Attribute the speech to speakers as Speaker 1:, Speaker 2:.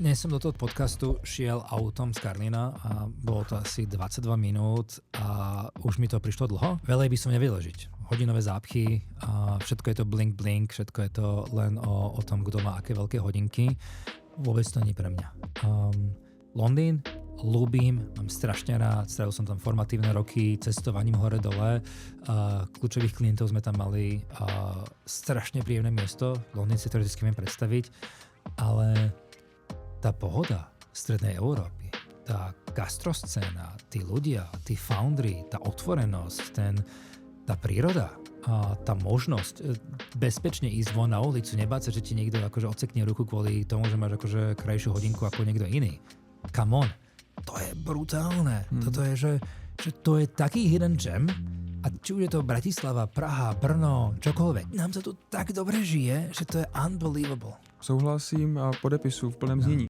Speaker 1: Dnes som do toho podcastu šiel autom z Karlína a bolo to asi 22 minút a už mi to prišlo dlho. Veľa by som nevedel žiť. Hodinové zápchy, a všetko je to blink, všetko je to len o tom, kto má aké veľké hodinky. Vôbec to nie pre mňa. Londýn ľúbim, mám strašne rád, strávil som tam formatívne roky, cestovaním hore-dole, kľúčových klientov sme tam mali, strašne príjemné miesto, Londýn si teoreticky viem predstaviť, ale tá pohoda strednej Európy, tá gastroscéna, tí ľudia, tí foundry, tá otvorenosť, tá príroda, tá možnosť bezpečne ísť von na ulicu, nebáť sa, že ti niekto akože odsekne ruku kvôli tomu, že máš akože krajšiu hodinku ako niekto iný. Come on, to je brutálne. Toto je, že to je taký hidden gem a či už je to Bratislava, Praha, Brno, čokoľvek. Nám sa tu tak dobre žije, že to je unbelievable.
Speaker 2: Souhlasím a podepisuju v plném znění.